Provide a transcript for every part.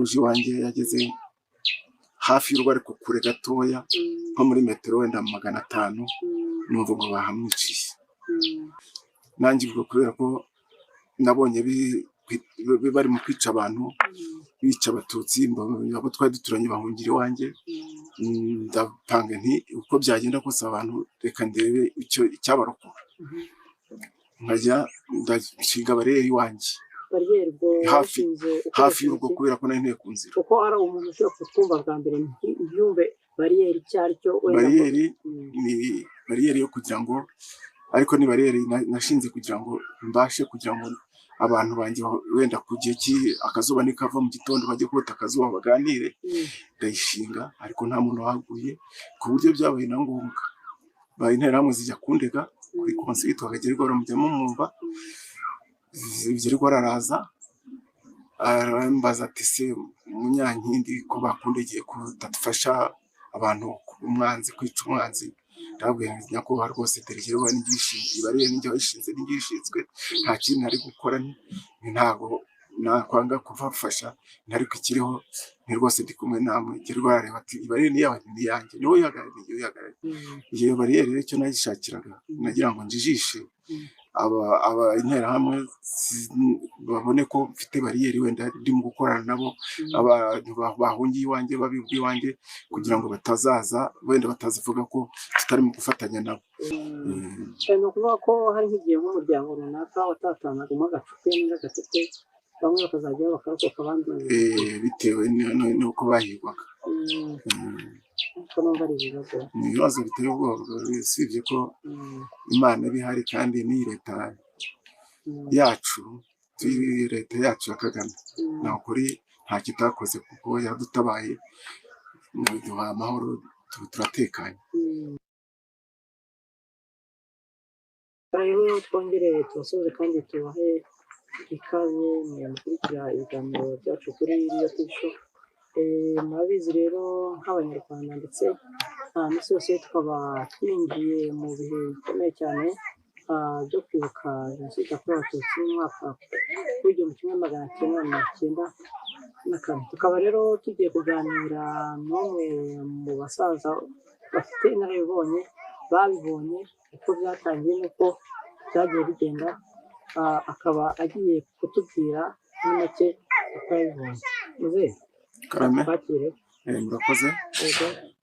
uje iwanjye yageze hafi y'urugo ariko kure gatoya nko muri metero wenda 500 numva ngo bahamwiciye. Nanjye ubwo kubera ko nabonye bari mu kwica abantu bica abatutsi abo twari duturanye bahungira iwanjye, ndapanga nti uko byagenda kose abantu reka ndebe icyo cyabarokora. Nkajya ndashinga bariyeri iwanjye hafi y'urugo kubera ko nari nteye ku nzira. Kuko ari umuntu ushobora kutwumva bwa mbere ntibyumve bariyeri icyo ari cyo. Bariyeri ni bariyeri yo kugira ngo, ariko ni bariyeri nashinze kugira ngo mbashe kugira ngo abantu banjye wenda ku gihe akazuba nikava mu gitondo bajye kota akazuba baganire. Ndayishinga ariko nta muntu wahaguye, ku buryo byabaye na ngombwa interahamwe zijya kundega kuri konsi yitwa Kagerwa mujyamo mwumva. Kagerwa araza arambaza ati se Munyankindi ko bakundegeye kudafasha abantu umwanzi kwica umwanzi. Ndabwiye nyakubahwa rwose Kagerwa n'igishimye bariyeri n'ijya bayishinze n'igishitswe nta kintu ari gukora, ntago nakwanga kuvafasha ariko ikiriho ni rwose ndi kumwe namwe. Kagerwa arareba ati bariyeri ni yawe ni yanjye niwe yagaragaye. Iyo bariyeri rero icyo nagishakiraga nagira ngo njijishe aba interahamwe babone ko mfite bariyeri wenda ndimo gukorana nabo, abantu bahungiye iwanjye babibwa iwanjye kugira ngo batazaza wenda batazivuga ko tutarimo gufatanya nabo. Ni ukuvuga ko hari nk'igihe nk'umuryango runaka watatanagamo agacupe n'agacupe bamwe bakazajya bakarokoka abandi bitewe n'uko bahigwaga. Ni ibibazo biteye ubwoba, usibye ko Imana iba ihari kandi n'iyi leta yacu ya Kagame ni ukuri nta kitakoze kuko yadutabaye duha amahoro turatekanye. Rero twongere tubasubize kandi tubahe ikaze mukurikira ibiganiro byacu kuri iriya tisho. Murabizi rero nk'abanyarwanda ndetse n'isi yose tukaba twinjiye mu bihe bikomeye cyane byo kwibuka jenoside yakorewe abatutsi mu mwaka w'1994. Tukaba rero tugiye kuganira n'umwe mu basaza bafite inararibonye babibonye uko byatangiye n'uko byagiye bigenda, akaba agiye kutubwira muri make uko yabibonye. Muzehe Karame, murakoze.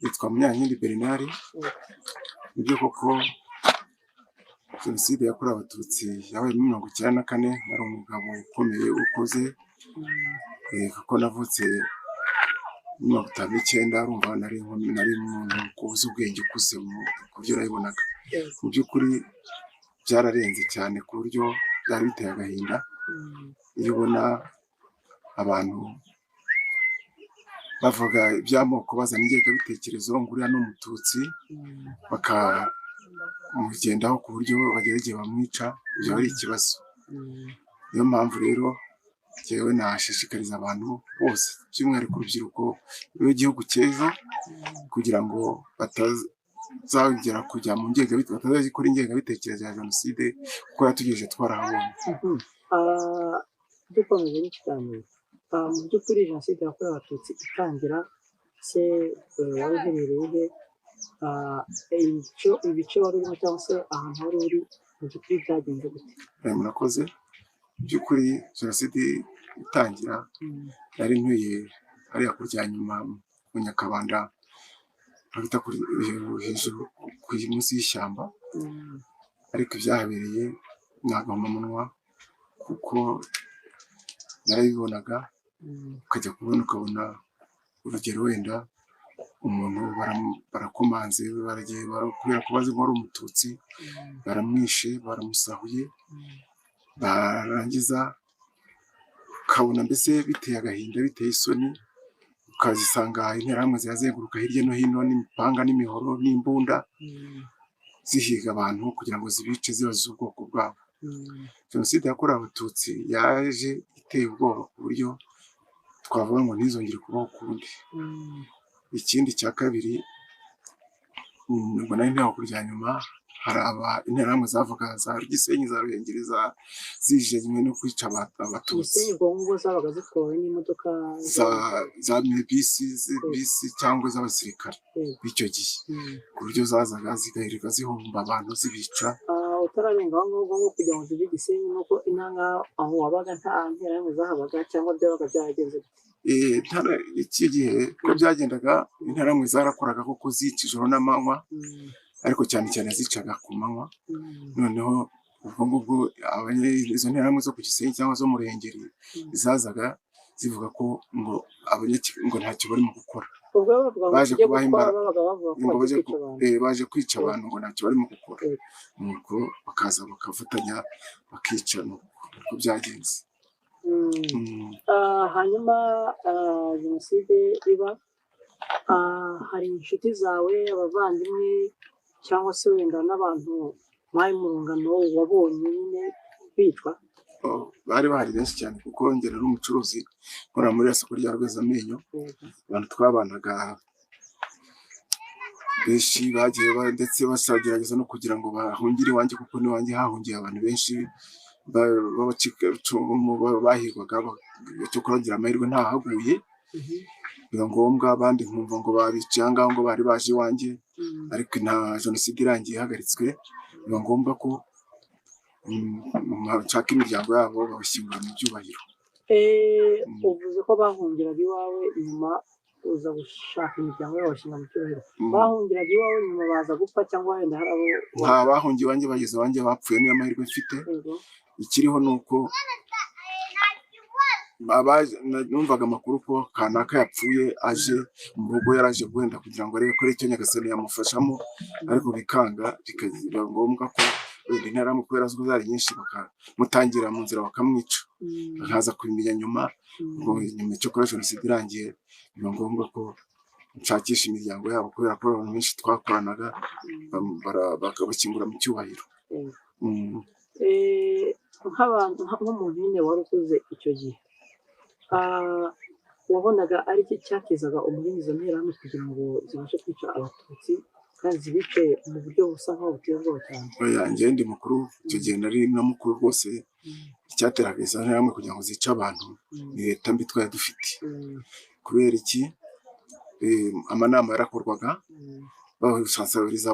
Yitwa Munyankindi Bernard. Nibyo koko jenoside yakorewe abatutsi yabaye muri 1994. Nari umugabo ukomeye ukuze kuko navutse muri 1959. Urumva nari umuntu kubuza ubwenge ukuze ku byo nabibonaga. Mu by'ukuri byararenze cyane ku buryo byari biteye agahinda iyo ubona abantu bavuga iby'amoko bazana ingengabitekerezo ngo uriya ni umututsi bakamugendaho ku buryo bagerageye bamwica. Ibyo ari ikibazo. Niyo mpamvu rero njyewe nashishikariza abantu bose by'umwihariko urubyiruko rw'igihugu cy'ejo kugira ngo batazagera kujya mu batazakora ingengabitekerezo ya jenoside kuko yatugejeje twarahabonye. Dukomeze n'ikiganiro. Mu by'ukuri jenoside yakorewe abatutsi itangira se wari uherereye ibice wari urimo cyangwa se ahantu wari uri mu by'ukuri byagenze gute? Murakoze. Mu by'ukuri jenoside itangira nari ntuye hariya kurya nyuma mu Nyakabanda bita hejuru munsi y'ishyamba, ariko ibyahabereye nagahomamunwa kuko narabibonaga. Ukajya ukabona urugero wenda umuntu barakomanze kubera ko bazi ko ari umututsi, baramwishe baramusahuye, barangiza ukabona mbese biteye agahinda biteye isoni. Ukazisanga interahamwe zirazenguruka hirya no hino n'imipanga n'imihoro n'imbunda zihiga abantu kugira ngo zibice zibaza ubwoko bwabo. Jenoside yakorewe abatutsi yaje iteye ubwoba ku buryo twavuga ngo ntizongere kubaho ukundi. Ikindi cya kabiri ubwo nari ntaho kurya nyuma hari interahamwe zavuga za Gisenyi za Ruhengeri zije nyuma no kwica abatutsi Gisenyi ubwo ngubwo zabaga zitwawe n'imodoka za bisi cyangwa z'abasirikare b'icyo gihe ku buryo zazaga zigahereka zihomba abantu zibica. Utararenga aho ngaho nko kugira ngo zive Gisenyi nuko intanga aho wabaga nta nterahamwe zahabaga cyangwa byabaga byaragenze iki gihe ko byagendaga interahamwe zarakoraga kuko zica ijoro n'amanywa ariko cyane cyane zicaga ku manywa. Noneho ubwo ngubwo izo nterahamwe zo ku Gisenyi cyangwa zo mu Ruhengeri zazaga zivuga ko ngo ntacyo barimo gukora, baje kubaha imbaraga ngo baje kwica abantu ngo ntacyo barimo gukora, nuko bakaza bakafatanya bakica. Nuko byagenze. Hanyuma jenoside iba, hari inshuti zawe, abavandimwe cyangwa se wenda n'abantu mwari mu rungano wabonye nyine bicwa? Bari bahari benshi cyane kuko ngera ari umucuruzi nkora muri ya soko rya Rwezamenyo. Abantu twabanaga benshi bagiye ndetse basagerageza no kugira ngo bahungire iwanjye kuko n'iwanjye hahungiye abantu benshi bahigwaga cyo kuragira amahirwe ntahaguye, biba ngombwa abandi nkumva ngo babiciye aha ngaha ngo bari baje iwanjye ariko nta jenoside irangiye ihagaritswe, biba ngombwa ko nshaka imiryango yabo babashyingura mu byubahiro. Uvuze ko bahungiraga iwawe nyuma uza gushaka imiryango yabo bashyinga mu cyubahiro. Bahungiraga iwawe nyuma baza gupfa cyangwa wenda hari abo nta bahungiye iwanjye bageze iwanjye bapfuye, niyo mahirwe mfite. Ikiriho ni uko numvaga amakuru ko kanaka yapfuye aje mu rugo, yaraje wenda kugira ngo arebe ko icyo Nyagasani yamufashamo ariko bikanga, bikagira ngombwa ko wenda interahamwe kubera zo zari nyinshi bakamutangira mu nzira bakamwica, bakaza kubimenya nyuma cyo kora jenoside irangiye. Biba ngombwa ko nshakisha imiryango yabo kubera ko abantu benshi twakoranaga bakabashyingura mu cyubahiro. nk'umuntu nyine wari ukuze icyo gihe, wabonaga ari cyo cyatezaga umurinzi izo nterahamwe kugira ngo zibashe kwica abatutsi kandi zibice mu buryo busa nk'aho buteye ubwoba cyane? Njyewe ndi mukuru icyo gihe, nari na mukuru rwose. Icyateraga izo nterahamwe kugira ngo zice abantu ni leta mbi twari dufite. Kubera iki? Amanama yarakorwaga basansabiriza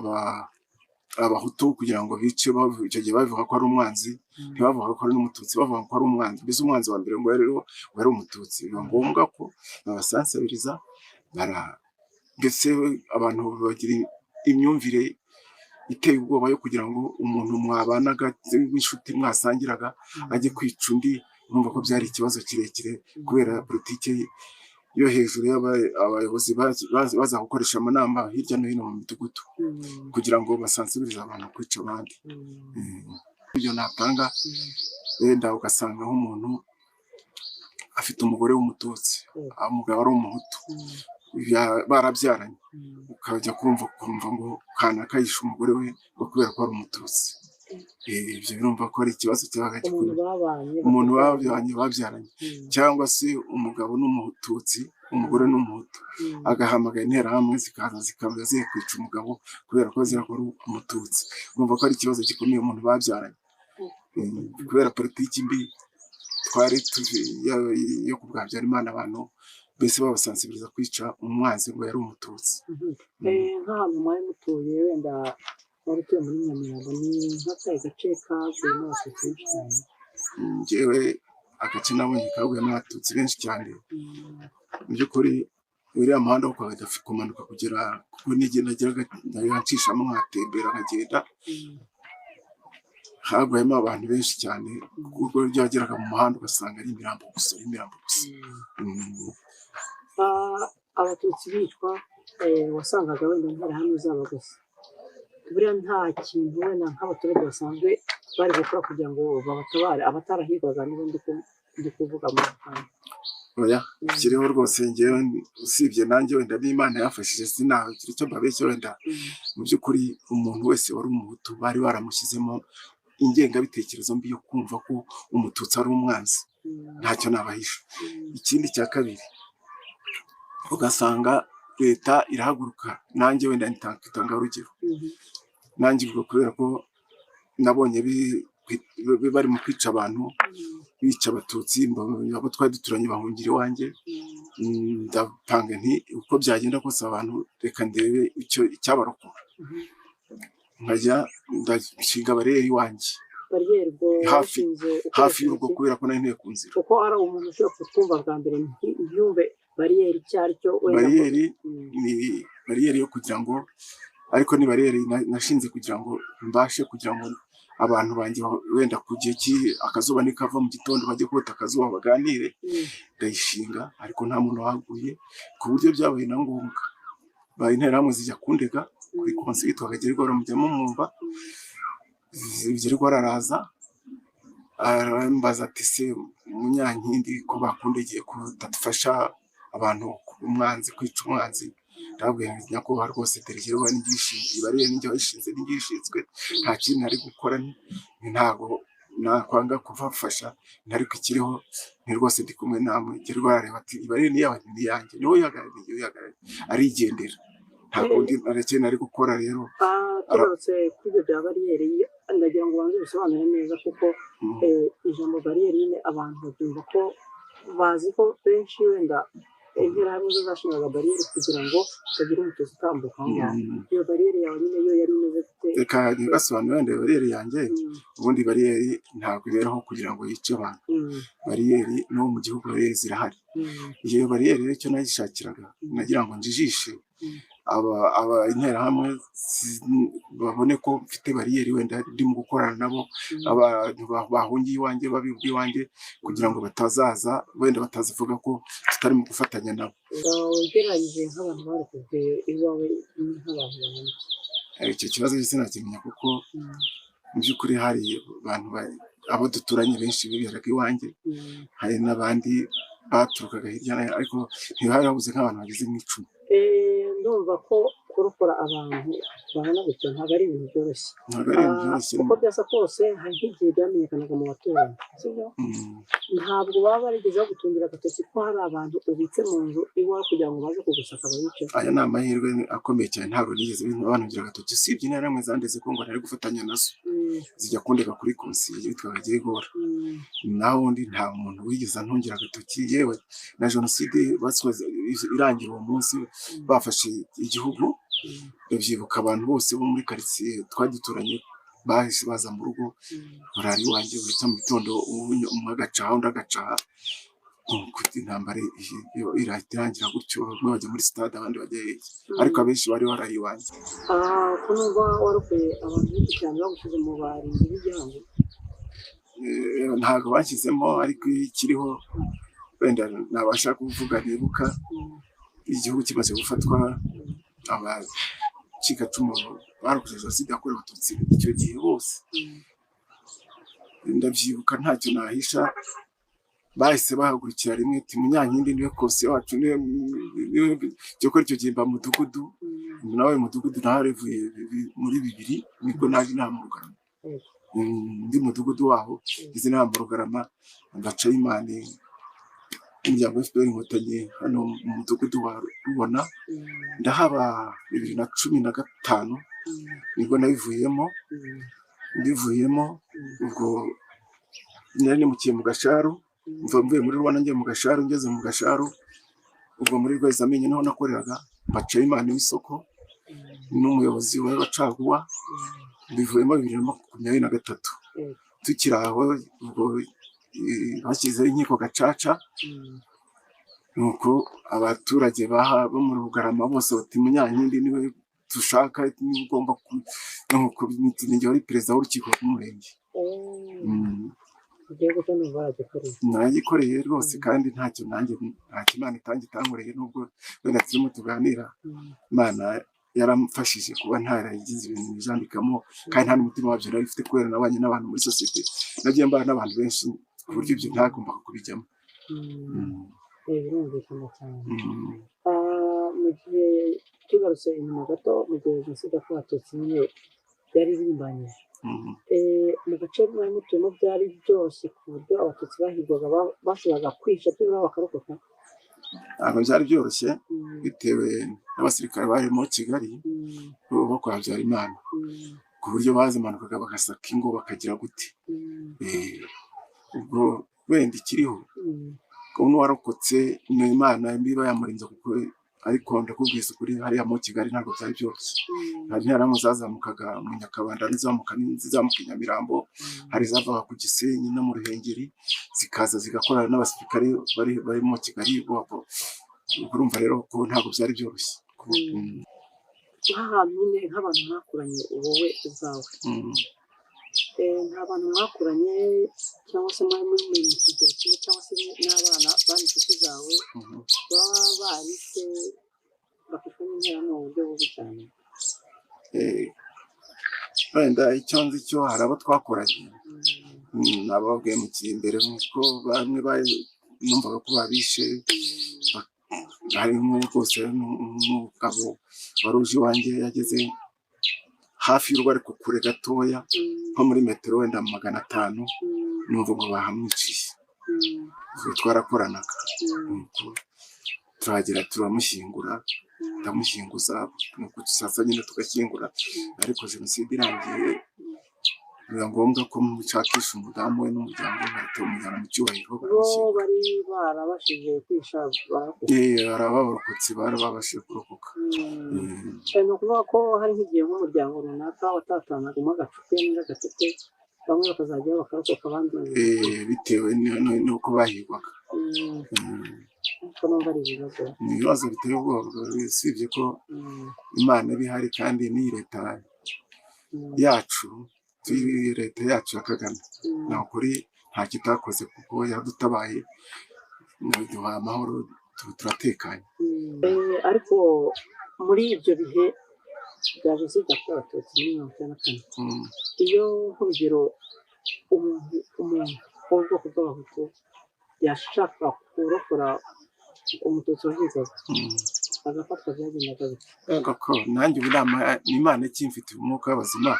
abahutu kugira ngo bice. Icyo gihe bavuga ko ari umwanzi, ntibavuga ko ari n'umututsi, bavuga ko ari umwanzi. Mbese umwanzi wa mbere ngo wari umututsi. Biba ngombwa ko babasansabiriza, mbese abantu bagira imyumvire iteye ubwoba yo kugira ngo umuntu mwabanaga w'inshuti mwasangiraga ajye kwica undi. Urumva ko byari ikibazo kirekire kubera politiki yo hejuru y'abayobozi baza gukoresha amanama hirya no hino mu midugudu kugira ngo basansibirize abantu kwica abandi. Ibyo natanga wenda ugasanga nk'umuntu afite umugore w'umututsi, umugabo ari umuhutu, barabyaranye, ukajya kumva ngo kanaka yishe umugore we ngo kubera ko ari umututsi. Ibyo birumva ko ari ikibazo cyabaga gikomeye. Umuntu babyaranye cyangwa se umugabo n'umututsi, umugore n'umuhutu, agahamagara interahamwe zikaza zikaza ziye kwica umugabo kubera ko zira ko ari umututsi. Urumva ko ari ikibazo gikomeye umuntu babyaranye, kubera politiki mbi twari yo ku bwa Habyarimana. Abantu mbese babasansibiriza kwica umwanzi ngo yari umututsi. Nk'ahantu mwari mutuye, wenda wari utuye muri Nyamirambo, ni nk'akahe gace kavuyemo abatutsi benshi cyane? Njyewe agace nabonye kavuyemo abatutsi benshi cyane. Mu by'ukuri uriya muhanda wo kwa Gaddafi kumanuka kugera kuko n'igihe nageraga nacishamo nkatembera nkagenda, haguyemo abantu benshi cyane kuko ryageraga mu muhanda ugasanga ari imirambo gusa, imirambo gusa. Abatutsi bicwa, wasangaga wenda interahamwe zaba gusa, buriya nta kintu wenda nk'abaturage basanzwe bari gukora kugira ngo babatabare abatarahigwaga? niba ndi kuvuga mu Rwanda. Oya, kiriho rwose. Njyewe usibye nanjye wenda n'Imana yafashije sinagira icyo mbabeshya. Wenda mu by'ukuri umuntu wese wari umuhutu bari baramushyizemo ingengabitekerezo mbi yo kumva ko umututsi ari umwanzi. Ntacyo nabahisha. Ikindi cya kabiri, ugasanga leta irahaguruka nanjye wenda nitanga urugero nanjye ubwo kubera ko nabonye bari mu kwica abantu bica abatutsi abo twari duturanye bahungira iwanjye ndapanga nti uko byagenda kose abantu reka ndebe icyabarokora nkajya ndashinga bariyeri iwanjye hafi y'urugo kubera ko nari ntuye ku nzira kuko ari umuntu ushobora kutwumva bwa mbere ntiyumve bariyeri icyo ari cyo bariyeri ni bariyeri yo kugira ngo ariko ni bariyeri nashinze kugira ngo mbashe kugira ngo abantu banjye wenda ku gihe akazuba nikava mu gitondo bajye kota akazuba baganire ndayishinga ariko nta muntu wahaguye ku buryo byabaye na ngombwa baye interahamwe zijya kundega kuri konsi yitwaga Gerigora mujyamo mwumva Gerigora araza arambaza ati se Munyankindi ko bakundegeye kudafasha abantu umwanzi kwica umwanzi ndabwira nyakubahwa rwose Gerigora n'ingishinzwe bareye n'injye wayishinze n'ingishinzwe nta kintu ari gukora ntago nakwanga kubafasha ariko ikiriho ni rwose ndi kumwe namwe Gerigora areba ati bareye ni yanjye niwe yagarariye arigendera nta kundi narekene ari gukora rero tugarutse kuri ibyo bya bariyeri ndagira ngo ubanze bisobanure neza kuko ijambo bariyeri nyine abantu babyumva ko bazi ko benshi wenda interahamwe zo zashingaga bariyeri kugira ngo hatagira umututsi utambuka aho ngaho iyo bariyeri yawe nyine yo yari imeze gute reka ntibasobanure wenda bariyeri yanjye ubundi bariyeri ntabwo iberaho kugira ngo yice abantu bariyeri no mu gihugu bariyeri zirahari iyo bariyeri rero icyo nayishakiraga nagira ngo njijishe aba interahamwe babone ko mfite bariyeri wenda ndimo gukorana nabo abantu bahungiye iwanjye babibwa iwanjye kugira ngo batazaza wenda batazivuga ko tutari mu gufatanya nabo ugereranyije nk'abantu barokojwe iwawe nk'abantu babona icyo kibazo sinakimenya kuko mu by'ukuri hari abantu abo duturanye benshi biberaga iwanjye hari n'abandi baturukaga hirya no hino ariko ntibari babuze nk'abantu bageze mu 10 ndumva ko kurokora abantu babona gutyo ntabwo ari ibintu byoroshye uko byasa kose hari nk'igihe byamenyekanaga mu baturanyi sibyo ntabwo baba barigeze bagutungira agatoki ko hari abantu ubitse mu nzu iwawe kugira ngo baze kugusaka babice aya ni amahirwe akomeye cyane ntabwo nigeze bantungira agatoki usibye interahamwe zandeze ko ngo ntari gufatanya nazo zijya kundega kuri konsi yitwaga Gerigora naho undi nta muntu wigeze antungira agatoki yewe na jenoside basoze irangira uwo munsi bafashe igihugu bavyibuka abantu bose bo muri quartier twaduturanye bahise baza mu rugo barari wanjye bita mu gitondo umwe agacaha undi agacaha kuko intambara irangira gutyo bamwe bajya muri stade abandi bajya ariko abenshi bari barari wanjye kunumva warokoye abantu benshi cyane bagushyize mu barinzi b'igihango ntabwo bashyizemo ariko ikiriho wenda nabasha kuvuga nibuka igihugu kimaze gufatwa abacikacumu barokoze jenoside yakorewe abatutsi icyo gihe bose ndabyibuka ntacyo nahisha bahise bahagurukira rimwe ati Munyankindi niwe kose wacu niwe cyo icyo gihe mba mudugudu nawe mudugudu naharevuye muri 2 nibwo naje namurugarama ndi mudugudu waho izi namurugarama ngaca Imana umuryango FPR Inkotanyi hano mu mudugudu wa Rubona ndahaba 2015 nibwo nabivuyemo ubwo nari mukiye mu Gasharu mvuye muri Rwanda njye mu Gasharu ngeze mu Gasharu ubwo muri rweza amenye naho nakoreraga baca Imana w'isoko n'umuyobozi wa Bacaguwa bivuyemo 2023 tukiraho ubwo bashyize inkiko gacaca nuko abaturage bo mu Rugarama bose bati Munyankindi niwe dushaka ugomba nuko nijye wari perezida w'urukiko rw'umurenge nagikoreye rwose kandi ntacyo nanjye ntacyo Imana itangitankoreye nubwo wenda turimo tuganira Imana yaramfashije kuba ntaragize ibintu bijandikamo kandi nta n'umutima wabyo nari mfite kubera nabanye n'abantu muri societe nagiye mbana n'abantu benshi ku buryo ibyo ntagomba kubijyamo birumvikana cyane mu gihe tugarutse inyuma gato mu gihe jenoside yakorewe abatutsi nyine byari birimbanyije mu gace mwari mutuyemo byari byoroshye ku buryo abatutsi bahigwaga bashoboraga kwica byibura bakarokoka ntabwo byari byoroshye bitewe n'abasirikare barimo Kigali bo kwa Habyarimana, ku buryo bazimanukaga bagasaka ingo bakagira gute. Ubwo wenda ikiriho n'uwarokotse ni Imana mbiba yamurinze, kuko ariko ndakubwiza ukuri hariya mu Kigali ntabwo byari byoroshye. Hari interahamwe zazamukaga mu Nyakabanda n'izamuka i Nyamirambo, hari izavaga ku Gisenyi no mu Ruhengeri zikaza zigakorana n'abasirikare bari mu Kigali. Urumva rero ko ntabwo byari byoroshye. nk'ahantu nyine nk'abantu mwakuranye wowe ubwawe, nta bantu mwakuranye cyangwa se mwari muri mu kigero kimwe, cyangwa se n'abana bari inshuti zawe baba barishe bakicwa n'interahamwe mu buryo bubi cyane? Wenda icyo nzi cyo hari abo twakoranye, nababwiye mu imbere nk'uko bamwe numvaga ko babishe. Harimo rwose n'umugabo wari uje iwanjye yageze hafi y'urugo ariko kure gatoya, nko muri metero wenda 500, numva ngo bahamwiciye. Twarakoranaga, turahagera turamushyingura, ndamushyinguza, nuko sasa nyine tugashyingura. Ariko jenoside irangiye biba ngombwa ko mushakisha umudamu we n'umuryango we bahita bamujyana mu cyubahiro bo bari barabashije kwisha hari abarokotse bari babashije kurokoka. ni ukuvuga ko hari nk'igihe nk'umuryango runaka watatanagamo agacupe n'agacupe, bamwe bakazajyaho bakarokoka abandi bitewe n'uko bahigwaga. ko numva ari ibibazo, ni ibibazo biteye ubwoba, usibye ko Imana iba ihari kandi n'iyi leta yacu, leta yacu ya Kagame ni ukuri nta kitakoze, kuko yadutabaye duha amahoro, turatekanye. ariko muri ibyo bihe bya jenoside yakorewe abatutsi muri 1994, iyo nk'urugero umuntu w'ubwoko bw'abahutu yashaka kurokora umututsi wahigaga agafatwa, byagendaga bite? Ko nanjye ubu Imana ikimfitiye umwuka w'abazima,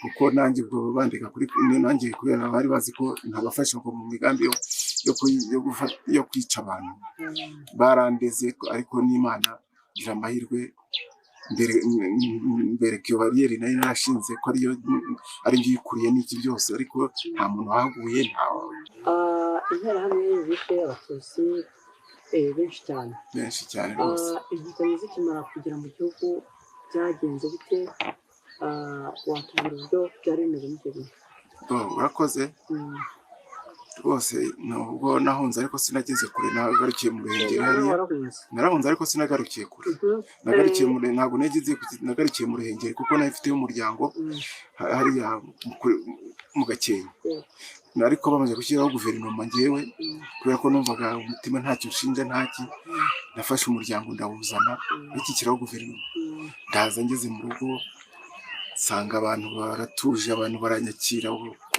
kuko nanjye ubwo bandika kuri nanjye, kubera bari bazi ko ntabafasha ngo mu migambi yo kwica abantu, barandeze. Ariko n'Imana igira amahirwe, mbere iyo bariyeri nari narashinze ko ari njye uyikuriye n'iki byose, ariko nta muntu wahaguye. Interahamwe zishe abatutsi benshi cyane rwose. Inkotanyi zikimara kugera mu gihugu byagenze bite? Watubwira uburyo byari bimeze muri icyo gihe? Urakoze rwose. Nubwo nahunze ariko sinageze kure, nagarukiye mu Ruhengeri hariya. Narahunze ariko sinagarukiye kure, ntabwo nagarukiye mu Ruhengeri, kuko nari mfiteyo umuryango hariya mu Gakenke. Ariko bamaze gushyiraho guverinoma, njyewe kubera ko numvaga umutima ntacyo nshinja ntaki, nafashe umuryango ndawuzana, bishyiraho guverinoma. Ndaza ngeze mu rugo nsanga abantu baratuje, abantu baranyakira.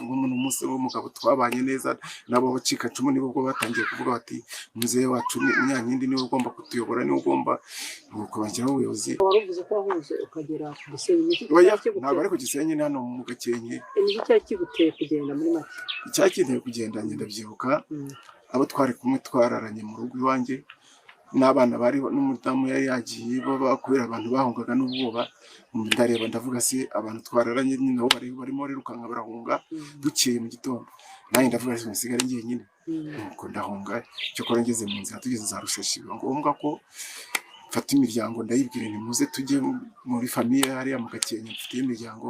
Umunsi w'umugabo twabanye neza nabo bacikacumu, nibo ubwo batangiye kuvuga bati muzehe wacu Munyankindi niwe ugomba kutuyobora, niwe ugomba kubashyiraho ubuyobozi. Wari uvuze ko wahunze ukagera ku Gisenyi? Ntabwo ari ku Gisenyi, ni hano mu Gakenke. Ni cyari kiguteye kugenda muri make? Icyakinteye kugenda ndabyibuka, abo twari kumwe twararanye mu rugo iwanjye, n'abana bari n'umudamu yari yagiye, kubera abantu bahungaga n'ubwoba. Ndareba ndavuga se abantu twararanye nabo barimo barirukanka barahunga, bukeye mu gitondo nanjye ndavuga se nsigare njyenyine, nuko ndahunga. Cyokora ngeze mu nzira tugeze za Rushashi, biba ngombwa ko mfata imiryango ndayibwira nti muze tujye muri famiye hariya mu Gakenke, mfite imiryango.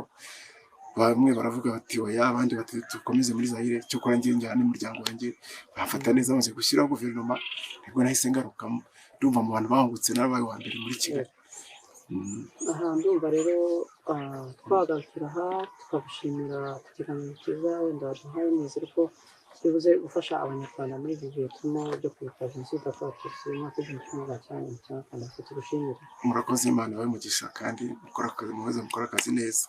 Bamwe baravuga bati oya, abandi bati dukomeze muri Zaire. Cyokora njyana n'umuryango wanjye bafata neza, bamaze gushyiraho guverinoma nibwo nahise ngarukamo, ndumva mu bantu bahungutse narabaye wa mbere muri Kigali. Ndumva rero twagarukira aha, tukagushimira ikiganiro cyiza wenda waduhaye, nizere ko bibuze gufasha abanyarwanda muri iki gihe turimo byo kwibuka jenoside yakorewe abatutsi mu mwaka w'1994. Tugushimire. Murakoze, Imana ibahe umugisha kandi mukora akazi neza.